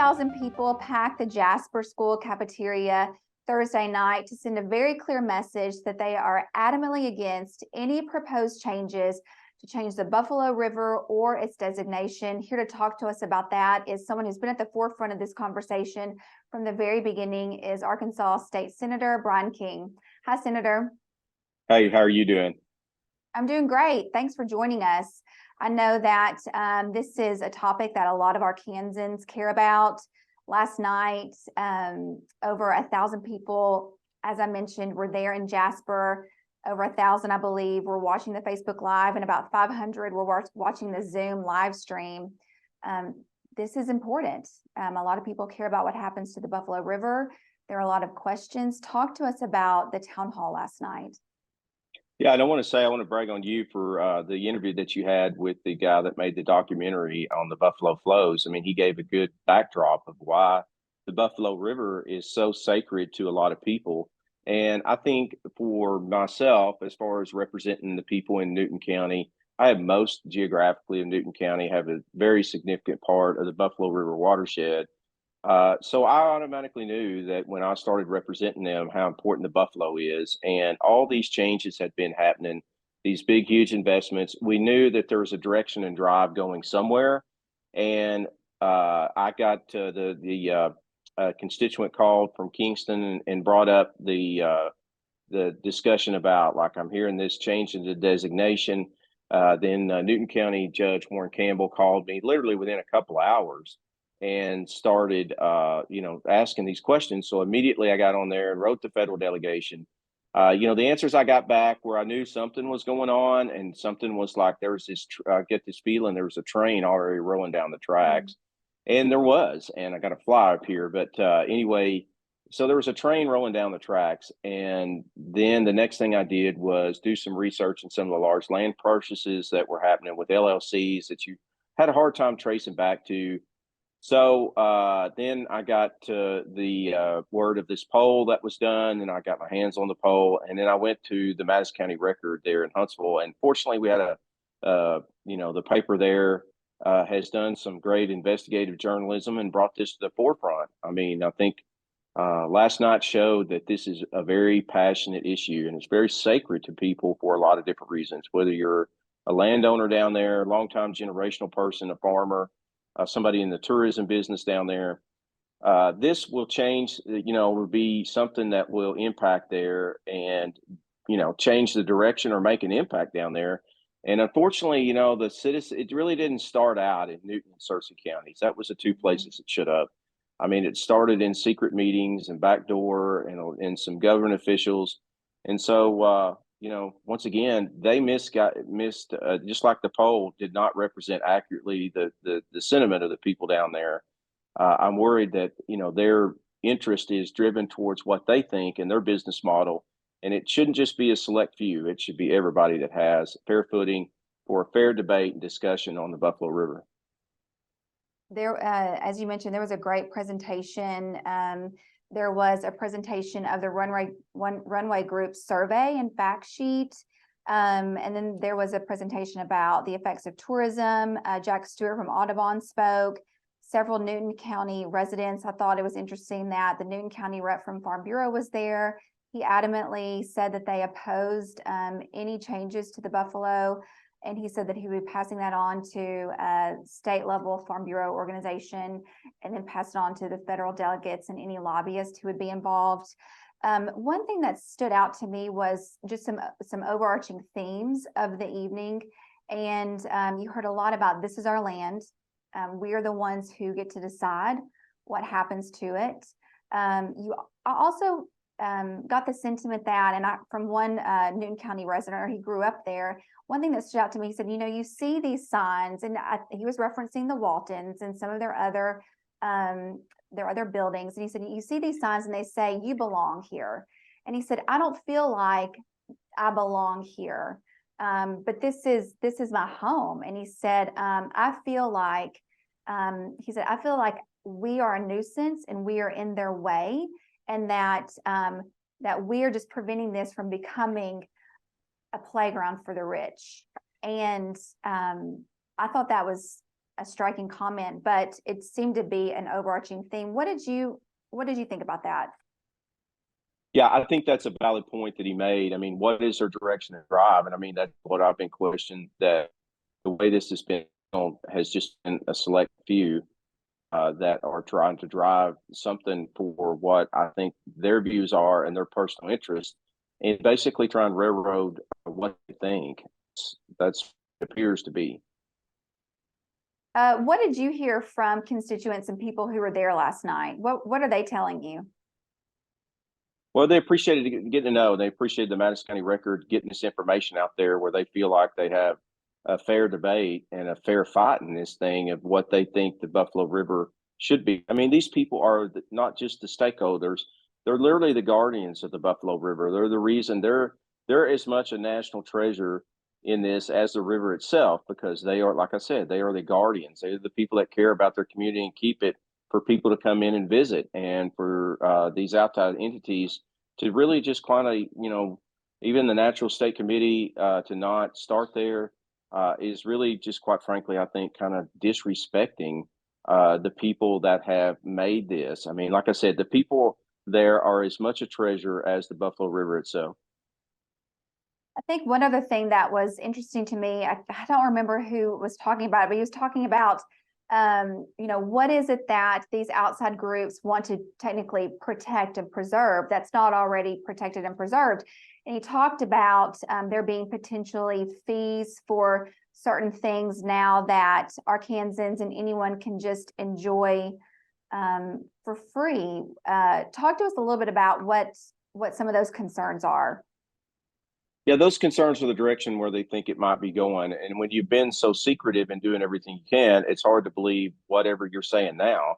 1,000 people packed the Jasper School Cafeteria Thursday night to send a very clear message that they are adamantly against any proposed changes to change the Buffalo River or its designation. Here to talk to us about that is someone who's been at the forefront of this conversation from the very beginning is Arkansas State Senator Bryan King. Hi, Senator. Hey, how are you doing? I'm doing great. Thanks for joining us. I know that this is a topic that a lot of Arkansans care about. Last night, over 1,000 people, as I mentioned, were there in Jasper. Over 1,000, I believe, were watching the Facebook Live, and about 500 were watching the Zoom live stream. This is important. A lot of people care about what happens to the Buffalo River. There are a lot of questions. Talk to us about the town hall last night. Yeah, I want to brag on you for the interview that you had with the guy that made the documentary on the Buffalo flows. I mean, he gave a good backdrop of why the Buffalo River is so sacred to a lot of people. And I think for myself, as far as representing the people in Newton County, I have most geographically of Newton County, have a very significant part of the Buffalo River watershed. So I automatically knew that when I started representing them, how important the Buffalo is. And all these changes had been happening, these big, huge investments. We knew that there was a direction and drive going somewhere. And I got the constituent called from Kingston and brought up the discussion about, like, I'm hearing this change in the designation. Then Newton County Judge Warren Campbell called me literally within a couple of hours and started, asking these questions. So immediately I got on there and wrote the federal delegation. The answers I got back where I knew something was going on, and something was like, there was this, I get this feeling there was a train already rolling down the tracks. And there was, and I got a fly up here. But anyway, so there was a train rolling down the tracks. And then the next thing I did was do some research in some of the large land purchases that were happening with LLCs that you had a hard time tracing back to. So then I got the word of this poll that was done, and I got my hands on the poll, and then I went to the Madison County Record there in Huntsville, and fortunately we had the paper there has done some great investigative journalism and brought this to the forefront. I mean, I think last night showed that this is a very passionate issue, and it's very sacred to people for a lot of different reasons, whether you're a landowner down there, longtime generational person, a farmer, somebody in the tourism business down there. This will change, will be something that will impact there and, change the direction or make an impact down there. And unfortunately, the citizen, it really didn't start out in Newton and Searcy counties. That was the two places it should have. I mean, it started in secret meetings and backdoor and some government officials. And so, once again, they missed just like the poll did not represent accurately the sentiment of the people down there. I'm worried that, their interest is driven towards what they think and their business model. And it shouldn't just be a select few. It should be everybody that has fair footing for a fair debate and discussion on the Buffalo River. There, as you mentioned, there was a great presentation. There was a presentation of the runway group survey and fact sheet. And then there was a presentation about the effects of tourism. Jack Stewart from Audubon spoke. Several Newton County residents. I thought it was interesting that the Newton County rep from Farm Bureau was there. He adamantly said that they opposed any changes to the Buffalo. And he said that he would be passing that on to a state level Farm Bureau organization and then pass it on to the federal delegates and any lobbyists who would be involved. One thing that stood out to me was just some overarching themes of the evening. And you heard a lot about this is our land. We are the ones who get to decide what happens to it. You also got the sentiment that, and from one Newton County resident, he grew up there. One thing that stood out to me, he said, you see these signs, and he was referencing the Waltons and some of their other buildings. And he said, you see these signs and they say, you belong here. And he said, I don't feel like I belong here. But this is my home. And he said, I feel like we are a nuisance and we are in their way, and that we are just preventing this from becoming a playground for the rich. And I thought that was a striking comment, but it seemed to be an overarching theme. What did you think about that? Yeah, I think that's a valid point that he made. I mean, what is their direction of drive? And I mean, that's what I've been questioning, that the way this has been on has just been a select few that are trying to drive something for what I think their views are and their personal interests, and basically try and railroad what they think. That's what it appears to be. What did you hear from constituents and people who were there last night? What are they telling you? Well, they appreciated getting to know. They appreciated the Madison County Record getting this information out there where they feel like they have a fair debate and a fair fight in this thing of what they think the Buffalo River should be. I mean, these people are not just the stakeholders; they're literally the guardians of the Buffalo River. They're the reason they're as much a national treasure in this as the river itself, because they are, like I said, they are the guardians. They're the people that care about their community and keep it for people to come in and visit, and for these outside entities to really just kind of, even the Natural State Committee to not start there is really just, quite frankly, I think, kind of disrespecting the people that have made this. I mean, like I said, the people there are as much a treasure as the Buffalo River itself. I think one other thing that was interesting to me, I don't remember who was talking about it, but he was talking about, what is it that these outside groups want to technically protect and preserve that's not already protected and preserved. And he talked about there being potentially fees for certain things now that Arkansans and anyone can just enjoy for free. Talk to us a little bit about what some of those concerns are. Yeah, those concerns are the direction where they think it might be going. And when you've been so secretive and doing everything you can, it's hard to believe whatever you're saying now.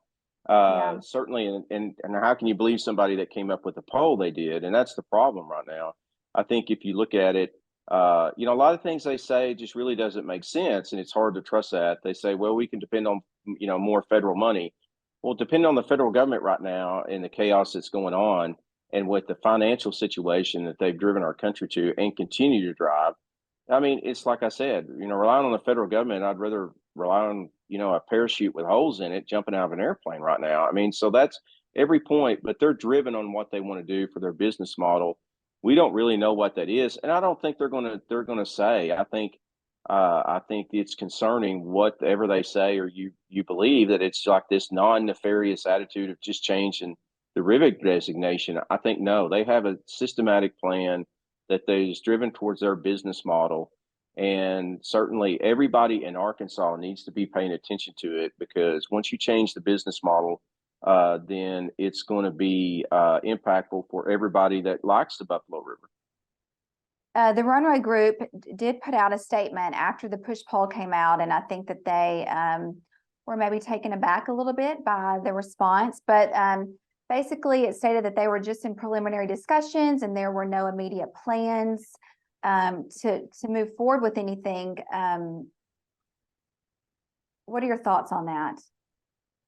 Yeah. Certainly, and how can you believe somebody that came up with the poll they did? And that's the problem right now. I think if you look at it, a lot of things they say just really doesn't make sense, and it's hard to trust that. They say, well, we can depend on more federal money. Well, depending on the federal government right now and the chaos that's going on, and with the financial situation that they've driven our country to and continue to drive. I mean, it's like I said, relying on the federal government, I'd rather rely on, a parachute with holes in it jumping out of an airplane right now. I mean, so that's every point, but they're driven on what they want to do for their business model. We don't really know what that is. And I don't think they're gonna say. I think it's concerning whatever they say, or you believe that it's like this non-nefarious attitude of just changing the river designation. I think no, they have a systematic plan that is driven towards their business model. And certainly everybody in Arkansas needs to be paying attention to it, because once you change the business model, then it's going to be impactful for everybody that likes the Buffalo River. The Runway Group did put out a statement after the push poll came out, and I think that they were maybe taken aback a little bit by the response. But basically, it stated that they were just in preliminary discussions and there were no immediate plans to move forward with anything. What are your thoughts on that?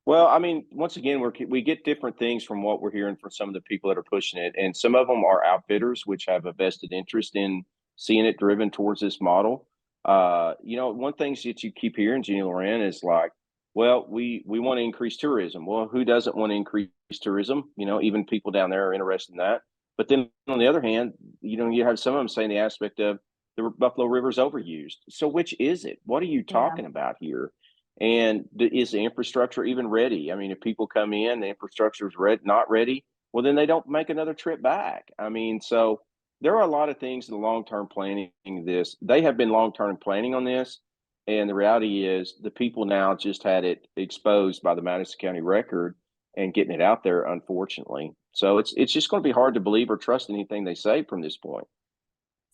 Well, I mean, once again, we get different things from what we're hearing from some of the people that are pushing it, and some of them are outfitters, which have a vested interest in seeing it driven towards this model. One thing that you keep hearing, Jeannie Loren, is like, well, we want to increase tourism. Well, who doesn't want to increase tourism? Even people down there are interested in that. But then on the other hand, you have some of them saying the aspect of the Buffalo River's overused. So which is it? What are you Yeah. talking about here? And is the infrastructure even ready? I mean, if people come in, the infrastructure is not ready, well, then they don't make another trip back. I mean, so there are a lot of things in the long-term planning this. They have been long-term planning on this. And the reality is the people now just had it exposed by the Madison County Record and getting it out there, unfortunately. So it's just going to be hard to believe or trust anything they say from this point.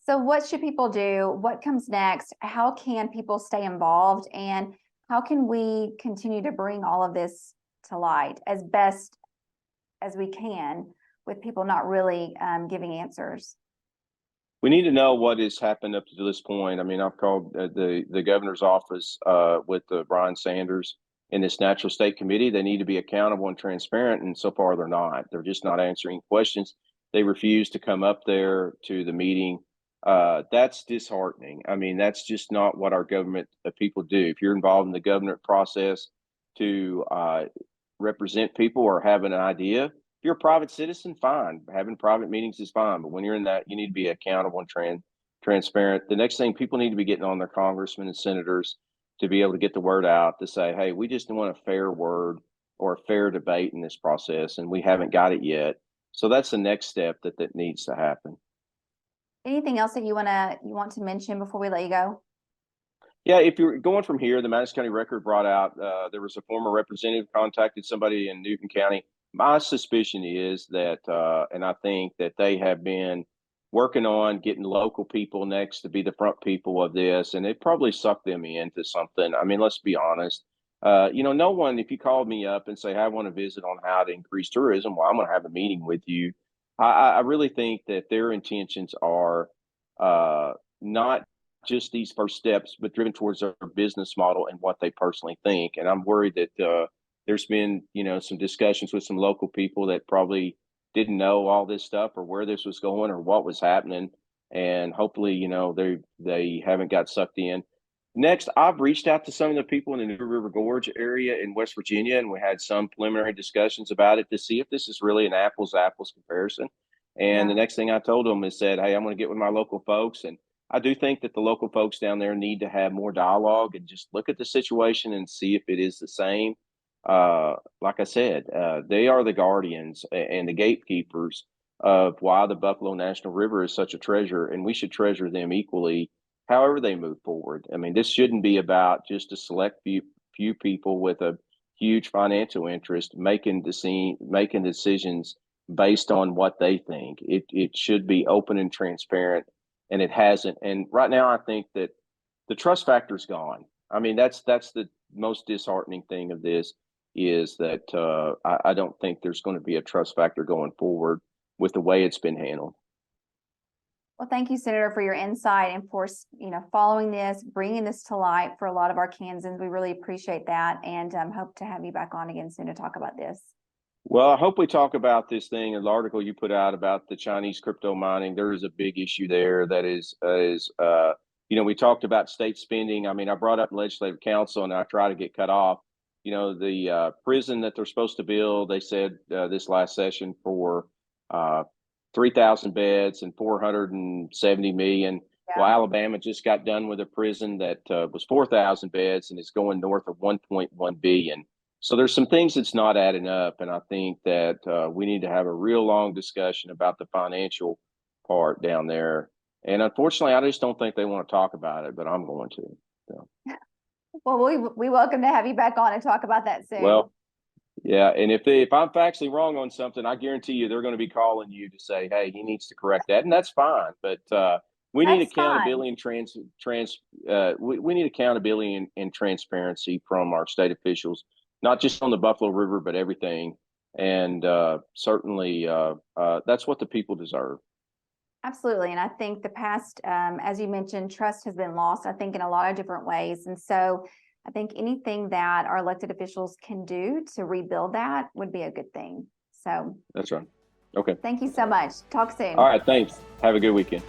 So what should people do? What comes next? How can people stay involved? And how can we continue to bring all of this to light as best as we can, with people not really giving answers? We need to know what has happened up to this point. I mean, I've called the governor's office with Brian Sanders in this Natural State Committee. They need to be accountable and transparent, and so far they're not. They're just not answering questions. They refuse to come up there to the meeting that's disheartening. I mean, that's just not what our government people do. If you're involved in the government process to represent people or have an idea, if you're a private citizen, fine. Having private meetings is fine. But when you're in that, you need to be accountable and transparent. The next thing, people need to be getting on their congressmen and senators to be able to get the word out to say, hey, we just want a fair word or a fair debate in this process, and we haven't got it yet. So that's the next step that needs to happen. Anything else that you want to mention before we let you go? Yeah, if you're going from here, the Madison County Record brought out there was a former representative contacted somebody in Newton County. My suspicion is that, and I think that they have been working on getting local people next to be the front people of this, and it probably sucked them into something. I mean, let's be honest. No one, if you called me up and say, hey, I want to visit on how to increase tourism, well, I'm going to have a meeting with you. I really think that their intentions are not just these first steps, but driven towards their business model and what they personally think. And I'm worried that there's been, some discussions with some local people that probably didn't know all this stuff or where this was going or what was happening. And hopefully, they haven't got sucked in. Next, I've reached out to some of the people in the New River Gorge area in West Virginia, and we had some preliminary discussions about it to see if this is really an apples comparison. And Yeah. the next thing I told them is said, hey, I'm going to get with my local folks, and I do think that the local folks down there need to have more dialogue and just look at the situation and see if it is the same. Like I said, they are the guardians and the gatekeepers of why the Buffalo National River is such a treasure, and we should treasure them equally however they move forward. I mean, this shouldn't be about just a select few people with a huge financial interest making decisions based on what they think. It should be open and transparent, and it hasn't. And right now, I think that the trust factor is gone. I mean, that's the most disheartening thing of this is that I don't think there's going to be a trust factor going forward with the way it's been handled. Well, thank you, Senator, for your insight and for, following this, bringing this to light for a lot of our Kansans. We really appreciate that, and hope to have you back on again soon to talk about this. Well, I hope we talk about this thing, the article you put out about the Chinese crypto mining. There is a big issue there that is we talked about state spending. I mean, I brought up legislative council and I try to get cut off. The prison that they're supposed to build, they said this last session for 3,000 beds and 470 million. Yeah. Well, Alabama just got done with a prison that was 4,000 beds and it's going north of 1.1 billion. So there's some things that's not adding up, and I think that we need to have a real long discussion about the financial part down there. And unfortunately, I just don't think they want to talk about it, but I'm going to. So. Well, we welcome to have you back on and talk about that soon. Well, yeah, and if I'm factually wrong on something, I guarantee you they're going to be calling you to say, hey, he needs to correct that, and that's fine. But we need accountability and we need accountability and transparency from our state officials, not just on the Buffalo River, but everything. And certainly that's what the people deserve. Absolutely. And I think the past, as you mentioned, trust has been lost, I think, in a lot of different ways. And so I think anything that our elected officials can do to rebuild that would be a good thing. So that's right. Okay. Thank you so much. Talk soon. All right. Thanks. Have a good weekend.